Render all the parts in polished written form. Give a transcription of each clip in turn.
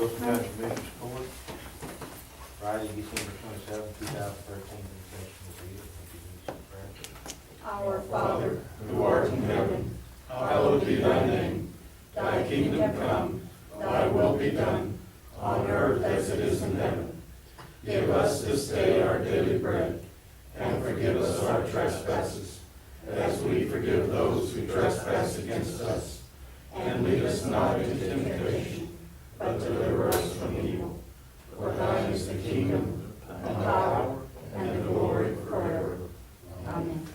Wilson County Commissioners Court, Friday, December 27, 2013, in session will be Our Father, who art in heaven, hallowed be thy name. Thy kingdom come, thy will be done, on earth as it is in heaven. Give us this day our daily bread, and forgive us our trespasses, as we forgive those who trespass against us. And lead us not into temptation, but deliver us from evil. For thine is the kingdom, and the power, and the glory forever. Amen.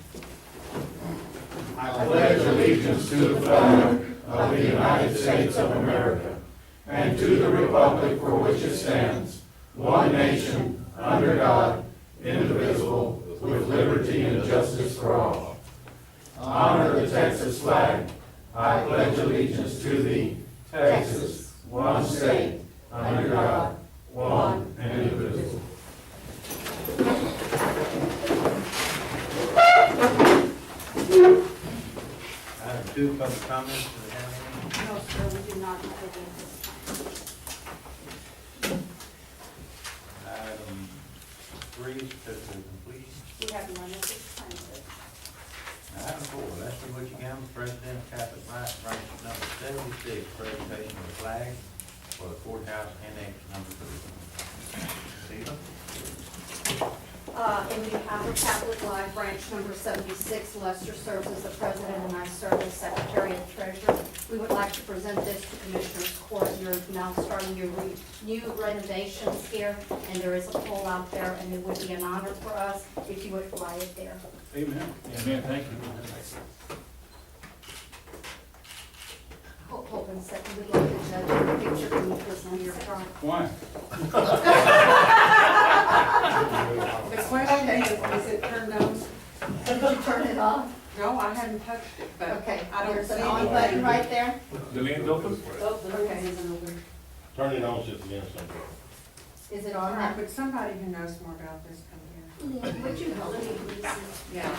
I pledge allegiance to the flag of the United States of America and to the republic for which it stands, one nation, under God, indivisible, with liberty and justice for all. Honor the Texas flag. I pledge allegiance to thee, Texas, one state, under God, one and indivisible. Item 2, public comments. Do we have any? No, sir, we do not have it this time. Item 3, certificate of completion. We have none at this time, sir. Item 4, Lester Butcher Campbell, President, Catholic Life, branch number 76, presentation of the flag for the courthouse annex number 3. Sheila? In behalf of Catholic Life, branch number 76, Lester serves as the president and I serve as secretary and treasurer. We would like to present this to Commissioners Court. You're now starting your new renovations here, and there is a pole out there, and it would be an honor for us if you would fly it there. Amen. Amen, thank you. Hold on a second, we'd like to judge your picture. Can you present your front? Why? The question is it turned on? Did you turn it off? No, I hadn't touched it, but Okay, I don't there's see an on anything. button right there. The man's open? Okay, isn't open. Turn it on just again sometime. Is it All on right, there? but somebody who knows more about this come here. Would you help me, please? Yeah,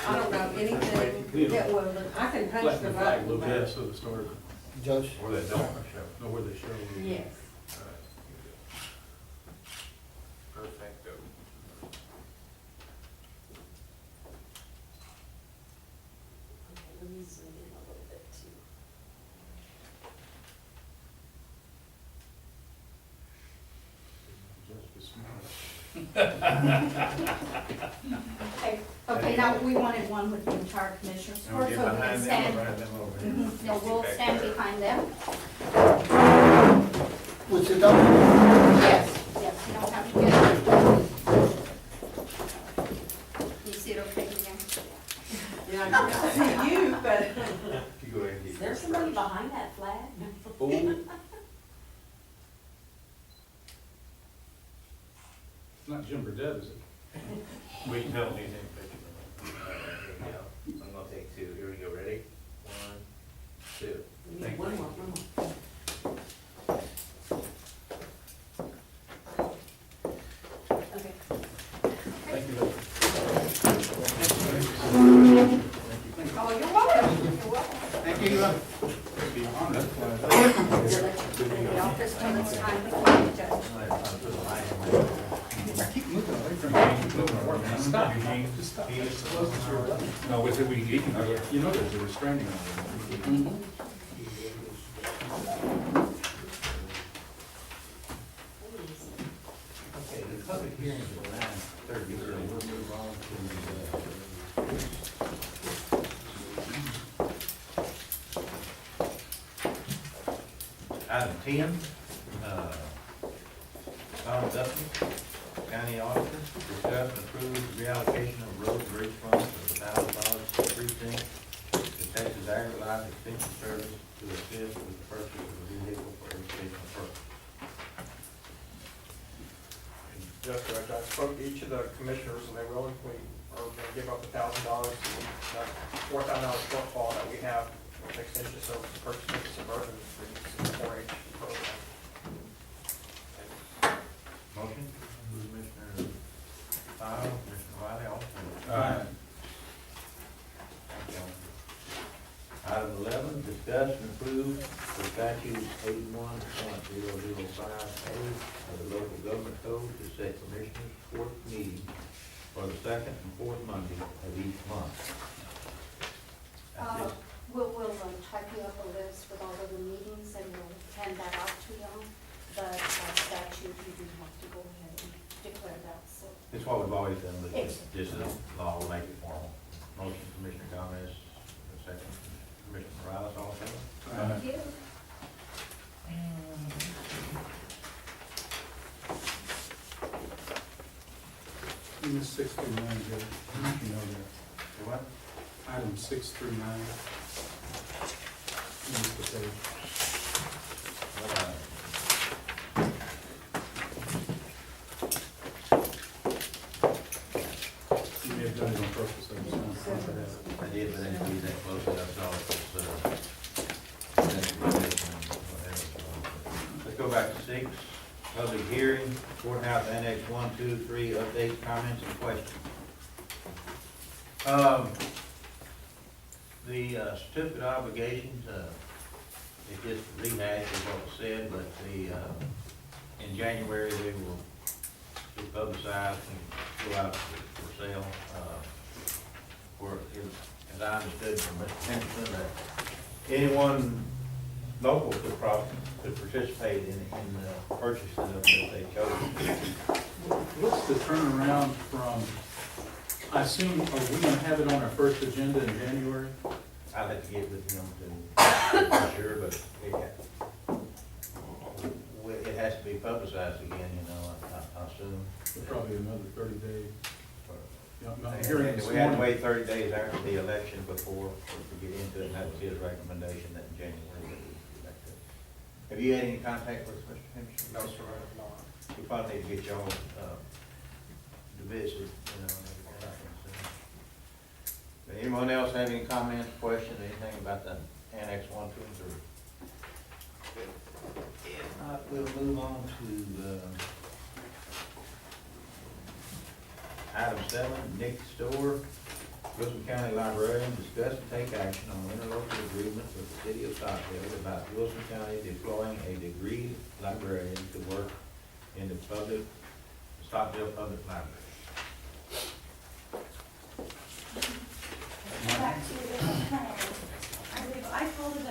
I don't know anything. Yeah, well, I can punch Flatten the the flag a button, little bit but so the stars Josh? Or they don't show. know where they show. yes. Perfecto. let me zoom in a little bit too. Okay, now we wanted one with the entire commissioners And we'll court, get so we can behind them or stand. behind them over here? No, we'll stand behind them. What's it done? Yes, yes, you don't have to get it. You see it okay again? Yeah, I can see you, but You go ahead and get Is there yours somebody first. behind that flag? Oh. It's not Jim Burdette, is it? We can help me take a picture. Here we go. I'm gonna take 2. Here we go. Ready? 1, 2. Thank you. One more. Okay. Thank you. oh, you're welcome. Thank you. Be on that flag. In the office till it's time to call the judge. I'm gonna put a line in my- I keep moving away from you. Keep moving away. Stop, Eugene. Just stop. No, with it, you know there's a restraining order. Okay, the public hearing is at 9:30, so we'll move on to item 10. Tom Duffy, County Auditor, discuss and approve the reallocation of road and bridge funds of $1,000 to precinct to Texas Agri-Life Extension Service to assist with the purchase of a vehicle for educational purposes. Yes, Judge, I spoke to each of the commissioners, and they willingly are going to give up $1,000 to that $4,000 shortfall that we have with extension service to purchase a Suburban for the 4-H program. Motion, Commissioner Fowle, Commissioner Wiley, all in favor? Aye. Thank you. Item 11, discuss and approve the statute 81.005A of the local government code to set commissioners' court meetings for the second and fourth Monday of each month. That's it. We'll type you up a list with all of the meetings and we'll hand that out to y'all. But by statute, you do have to go ahead and declare that, so. It's what we've always done, but Yes. this is law will make it formal. Motion, Commissioner Gomez, second, Commissioner Morales, all in favor? Thank you. Item 6 through 9, Joe. You know that. Say what? Item 6 through 9. Use the page. You may have done it on purpose, I just want to point that out. I did, but I didn't read that closely, that's all it was, recommendation and whatever. Let's go back to 6, public hearing, courthouse annex 1, 2, 3, updates, comments, and questions. The certificate of obligations, it just rehashed what was said, but in January, they will be publicized and go out for sale. As I understood from Mr. Henderson, that anyone local could participate in the purchase of it if they chose. What's the turnaround from, I assume, are we gonna have it on our first agenda in January? I'll have to get with him to, for sure, but it has to be publicized again, I assume. Probably another 30 days. Yeah, I'm And hearing this we had to morning. wait 30 days after the election before we get into it, and that was his recommendation that in January that we do that. Have you had any contact with Mr. Henderson? No, sir, I have not. We probably need to get y'all to visit, and everything like that. But anyone else have any comments, questions, anything about the annex 1, 2, and 3? If not, we'll move on to item 7, Nick Store, Wilson County Librarian, discuss and take action on interlocal agreement with the city of Stockdale about Wilson County deploying a degree librarian to work in the Stockdale Public Library. Back to the, I believe I called it a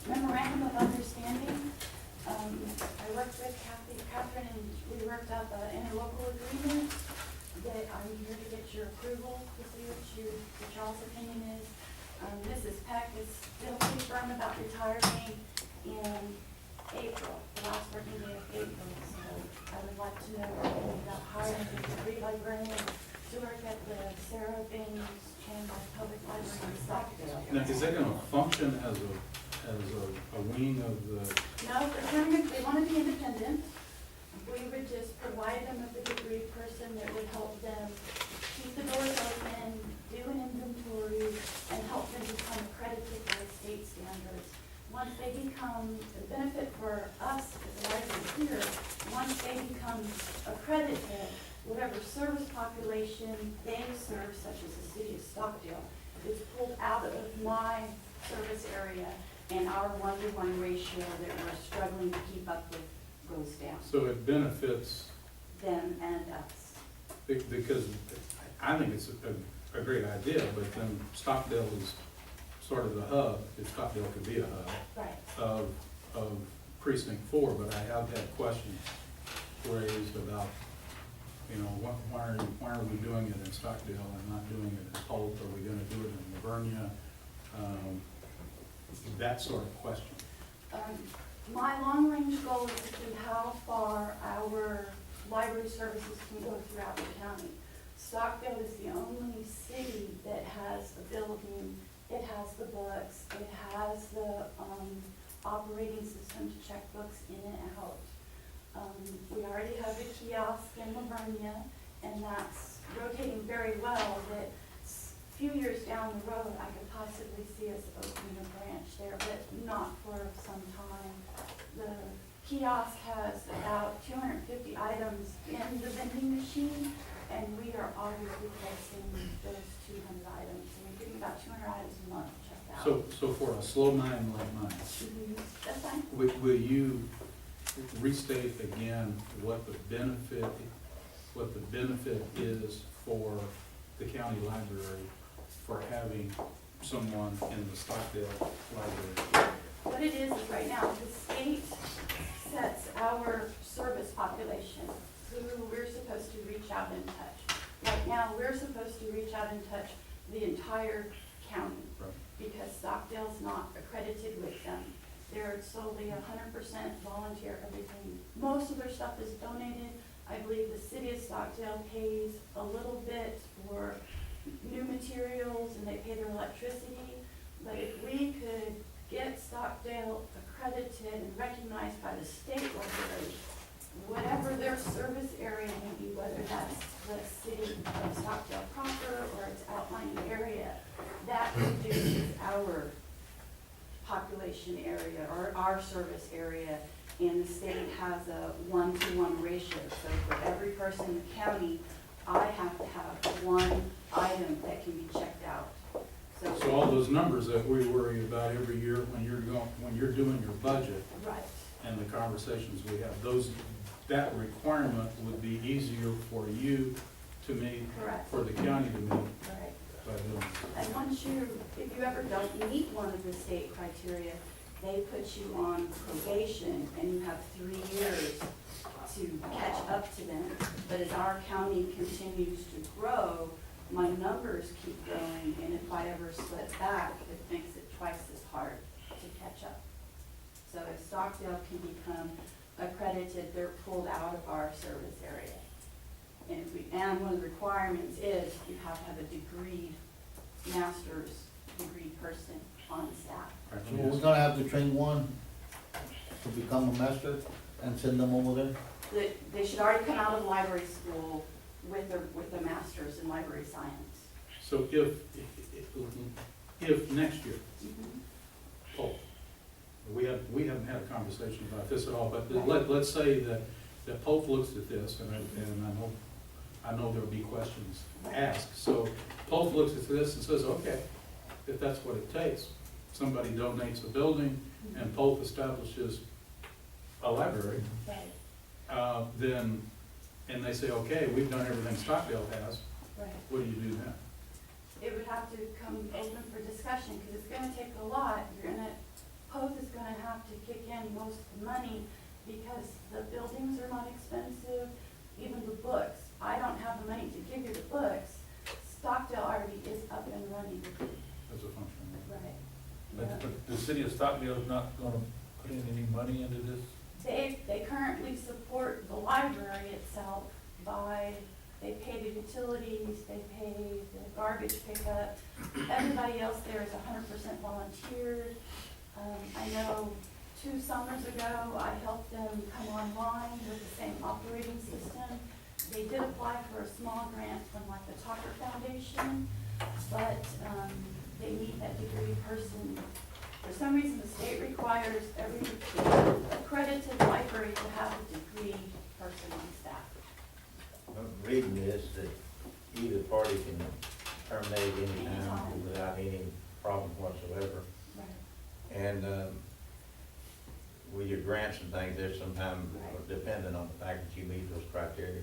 memorandum of understanding. I worked with Catherine, and we worked out the interlocal agreement that I'm here to get your approval to see what y'all's opinion is. Mrs. Peck is still pretty firm about retiring in April, the last working day of April. So I would like to know about hiring a degree librarian to work at the Sarah Baines Chamber Public Library in Stockdale. Now, is that gonna function as a wing of the, No, they want to be independent. We would just provide them with a degree person that would help them keep the doors open, do an inventory, and help them become accredited by state standards. Once they become a benefit for us as a library here, once they become accredited, whatever service population they serve, such as the city of Stockdale, is pulled out of my service area, and our 1-to-1 ratio that we're struggling to keep up with goes down, so it benefits, them and us. because I think it's a great idea, but then Stockdale is sort of the hub, if Stockdale could be a hub, Right. of precinct 4, but I have had questions raised about, why are we doing it in Stockdale and not doing it in Holt? Are we gonna do it in Livonia? That sort of question. My long-range goal is to see how far our library services can go throughout the county. Stockdale is the only city that has a building, it has the books, it has the operating system to check books in and out. We already have a kiosk in Livonia, and that's rotating very well, that a few years down the road, I could possibly see us opening a branch there, but not for some time. The kiosk has about 250 items in the vending machine, and we are always replacing those 200 items. And we're getting about 200 items a month, which I out. So for a slow mine like mine, That's fine. will you restate again what the benefit is for the county library for having someone in the Stockdale library? What it is right now, the state sets our service population, who we're supposed to reach out and touch. Right now, we're supposed to reach out and touch the entire county Right. because Stockdale's not accredited with them. They're solely 100% volunteer, everything. Most of their stuff is donated. I believe the city of Stockdale pays a little bit for new materials and they pay their electricity. But if we could get Stockdale accredited and recognized by the state library, whatever their service area may be, whether that's the city of Stockdale proper or its outlying area, that reduces our population area or our service area. And the state has a 1-to-1 ratio. So for every person in the county, I have to have one item that can be checked out. So all those numbers that we worry about every year when you're doing your budget Right, and the conversations we have, that requirement would be easier for you to meet, correct, for the county to meet right. by doing this. And once if you ever don't meet one of the state criteria, they put you on probation and you have 3 years to catch up to them. But as our county continues to grow, my numbers keep growing, and if I ever slip back, it makes it twice as hard to catch up. So if Stockdale can become accredited, they're pulled out of our service area. And one of the requirements is you have to have a master's degree person on staff. Right, So we're gonna have to train one to become a master and send them over there? They should already come out of library school with their master's in library science. So if next year, Polk, we haven't had a conversation about this at all, but let's say that Polk looks at this, and I know there'll be questions asked. So Polk looks at this and says, okay, if that's what it takes, somebody donates a building and Polk establishes a library, Right, then, and they say, okay, we've done everything Stockdale has, right. what do you do then? It would have to come open for discussion, because it's gonna take a lot. Poth is gonna have to kick in most of the money, because the buildings are not expensive, even the books. I don't have the money to give you the books. Stockdale already is up and running. As a function. Right. But the city of Stockdale is not gonna put in any money into this? They currently support the library itself by, they pay the utilities, they pay the garbage pickup. Everybody else there is 100% volunteer. I know 2 summers ago, I helped them come online with the same operating system. They did apply for a small grant from like the Tucker Foundation, but they need that degree person. For some reason, the state requires every accredited library to have a degree person on staff. I'm reading this, that either party can terminate any time without any problem whatsoever. Right. And with your grants and things, there's sometimes dependent on the fact that you meet those criteria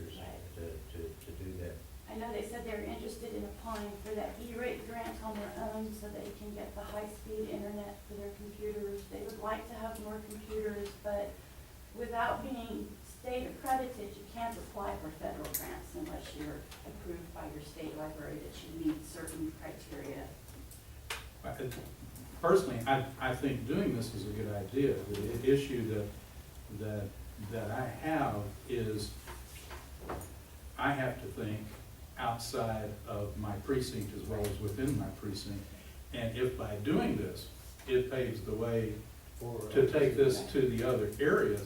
to do that. I know they said they're interested in applying for that E-rate grant on their own so they can get the high-speed internet for their computers. They would like to have more computers, but without being state accredited, you can't apply for federal grants unless you're approved by your state library that you meet certain criteria. Personally, I think doing this is a good idea. The issue that I have is I have to think outside of my precinct as well as within my precinct. And if by doing this, it paves the way to take this to the other areas,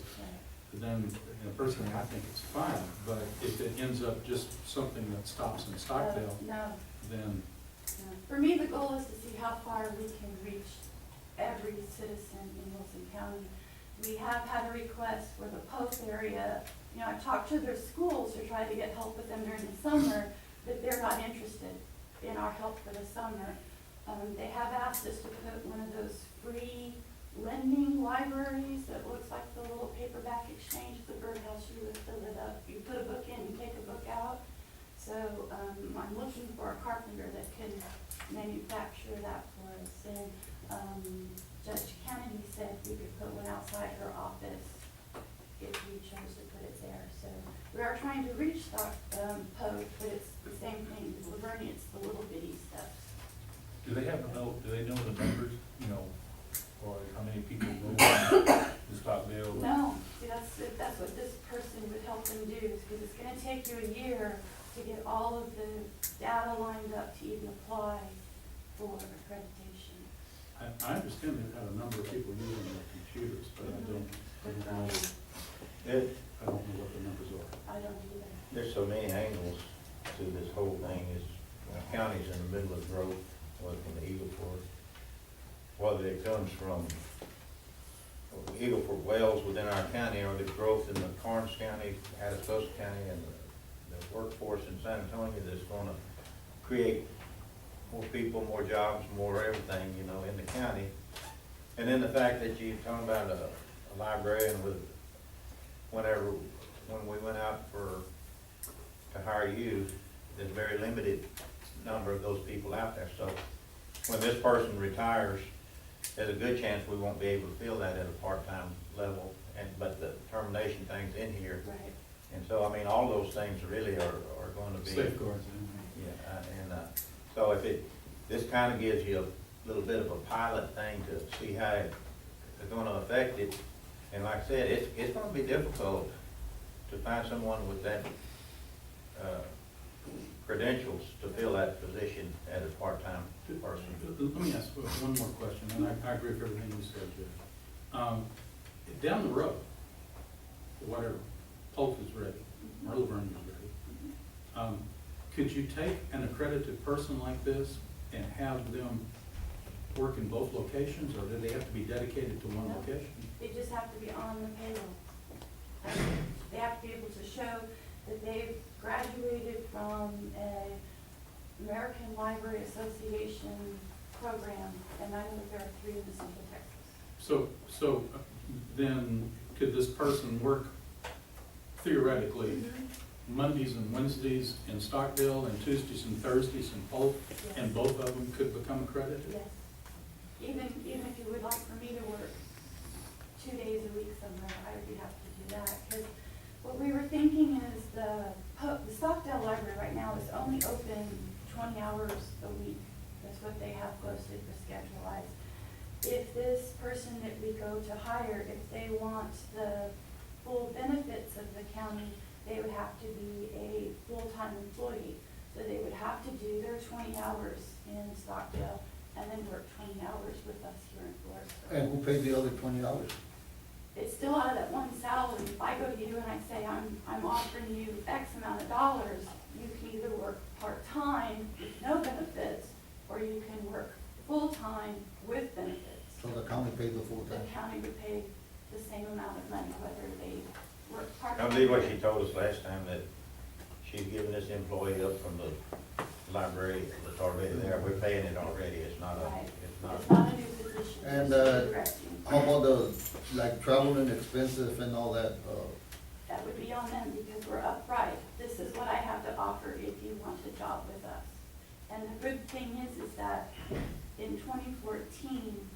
then personally, I think it's fine. But if it ends up just something that stops in Stockdale, No. then For me, the goal is to see how far we can reach every citizen in Wilson County. We have had a request for the Poth area. I've talked to their schools to try to get help with them during the summer, but they're not interested in our help for the summer. They have asked us to put one of those free lending libraries that looks like the little paperback exchange, the birdhouse, you would fill it up, you put a book in, you take a book out. So, I'm looking for a carpenter that can manufacture that for us. And, Judge Kennedy said we could put one outside her office if we chose to put it there. So, we are trying to reach Stock, Post, but it's the same thing, with Laverne, it's the little bitty stuff. Do they know the numbers, or how many people move to Stockdale? No, see, that's what this person would help them do, because it's gonna take you a year to get all of the data lined up to even apply for accreditation. I understand they've had a number of people using their computers, but I don't know what the numbers are. I don't either. There's so many angles to this whole thing. Is the county's in the middle of growth, whether from the Eagle Ford, whether it comes from Eagle Ford wells within our county, or the growth in the Karnes County, Atascosa County, and the workforce in San Antonio that's gonna create more people, more jobs, more everything, in the county. And then the fact that you're talking about a librarian with, when we went out to hire you, there's a very limited number of those people out there. So when this person retires, there's a good chance we won't be able to fill that at a part-time level, but the termination thing's in here. Right. And so, all those things really are going to be. Safeguards. Yeah, so this kind of gives you a little bit of a pilot thing to see how it's gonna affect it. And like I said, it's gonna be difficult to find someone with that, credentials to fill that position as a part-time person. Let me ask one more question, and I agree with everything you said, Jeff. Down the road, whatever, Polk is ready, or Laverne is ready, could you take an accredited person like this and have them work in both locations, or do they have to be dedicated to one No. location? They just have to be on the payroll. They have to be able to show that they've graduated from a American Library Association program, and I know that there are 3 in Central Texas. So then, could this person work theoretically Mondays and Wednesdays in Stockdale and Tuesdays and Thursdays in Polk, and both of them could become accredited? Yes. Even if you would like for me to work 2 days a week somewhere, I would be happy to do that. Because what we were thinking is the Stockdale Library right now is only open 20 hours a week. That's what they have posted for schedule-wise. If this person that we go to hire, if they want the full benefits of the county, they would have to be a full-time employee. So they would have to do their 20 hours in Stockdale and then work 20 hours with us here in Florida. And who paid the other $20? It's still out of that one salary. If I go to you and I say, I'm offering you X amount of dollars, you can either work part-time with no benefits, or you can work full-time with benefits. So the county paid the full The time? county would pay the same amount of money, whether they work I part-time. believe what she told us last time, that she's giving this employee up from the library that's already there. We're paying it already. It's not Right. it's not. It's not a new position. And, it's just directing. How about travel and expenses and all that? That would be on them because we're upright. This is what I have to offer if you want a job with us. And the good thing is that in 2014,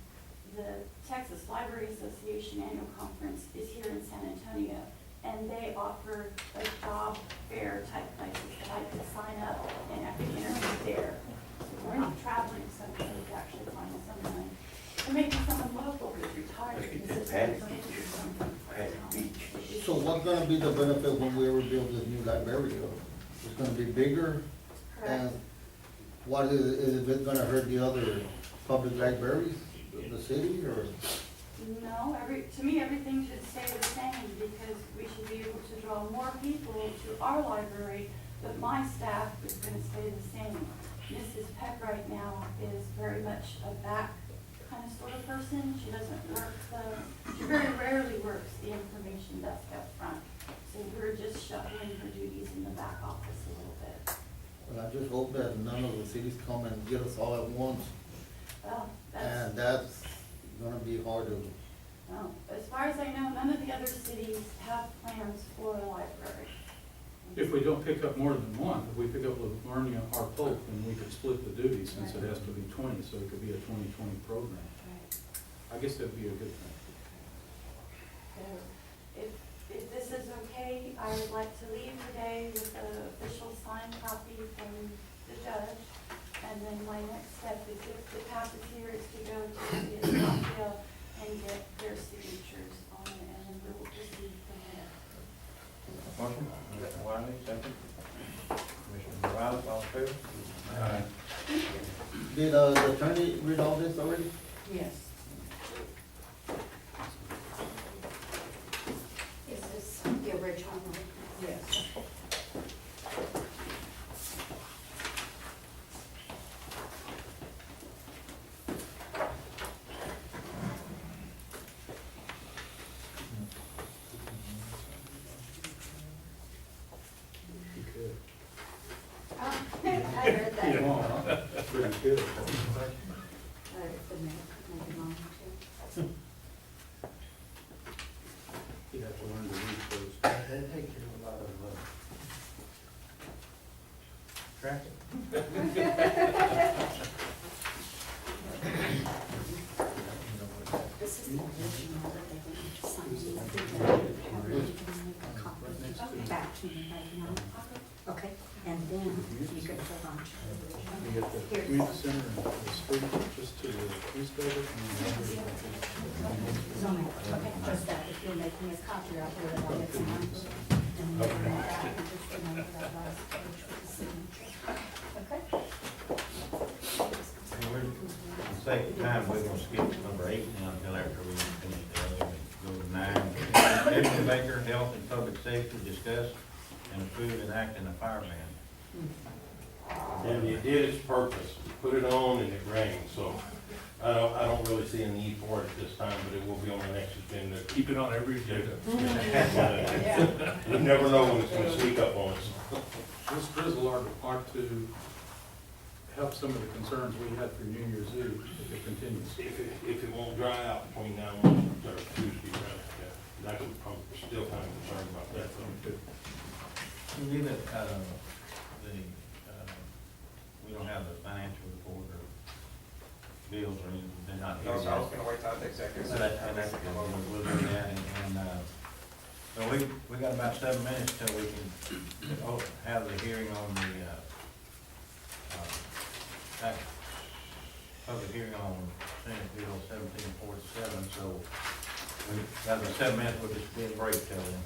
the Texas Library Association Annual Conference is here in San Antonio. And they offer a job fair type places that I could sign up and I could interview there. So we're not traveling somewhere to actually find someone. Or maybe someone local who's retired. This is something. So what's gonna be the benefit when we ever build this new library? It's gonna be bigger? And Correct. what is it gonna hurt the other public libraries, the city, or? No, to me, everything should stay the same because we should be able to draw more people to our library, but my staff is gonna stay the same. Mrs. Peck right now is very much a back kind of sort of person. She doesn't work she very rarely works the information desk up front. So we're just shuffling her duties in the back office a little bit. Well, I just hope that none of the cities come and get us all at once Well, that's, And that's gonna be hard to, well, as far as I know, none of the other cities have plans for a library. If we don't pick up more than one, if we pick up Livonia or Polk, then we could split the duty since it has to be 20, so it could be a 20-20 program. Right. I guess that'd be a good thing. So if this is okay, I would like to leave today with an official signed copy from the judge. And then my next step is, if the passes here, is to go to the Scottsdale and get their signatures on it, and then we'll proceed from there. Motion, Commissioner Wiley, second. Commissioner Morales, all in favor? did, the attorney read all this already? Yes. Is this the original one? Yes. You could. I read that. Come on, huh? Pretty good. The minute, maybe mine too. You have to learn to read those. They take care of a lot of, traffic. This is the original that they want to sign. You can make a copy back to me right now. Okay, and then you can hold on to the You original. get the community center and the street just to the east of it, and then over to the- Zoning, okay, just that, if you're making a copy, I'll put it on it tonight. And then we'll go back and just remember that last page with the signature. Okay? And we're, for the sake of time, we're gonna skip number 8 now until after we finish the other, and go to 9. Deputy Baker, Health and Public Safety, discuss and approve enacting a fire ban. And it did its purpose, put it on and it rained, so I don't really see a need for it at this time, but it will be on the next agenda. Keep it on every agenda. You never know when it's gonna sneak up on us. This drizzle ought to help some of the concerns we had for New Year's Eve if it continues. If it won't dry out between now and Tuesday, that could, I'm still kind of concerned about that. We need it, we don't have the financial report or bills or anything, they're not here I was yet. gonna wait till the executive So session. that's good, we'll do that, so we got about 7 minutes till we can, have the hearing on the, public hearing on Senate Bill 1747, so we got about 7 minutes, we'll just be a break till then.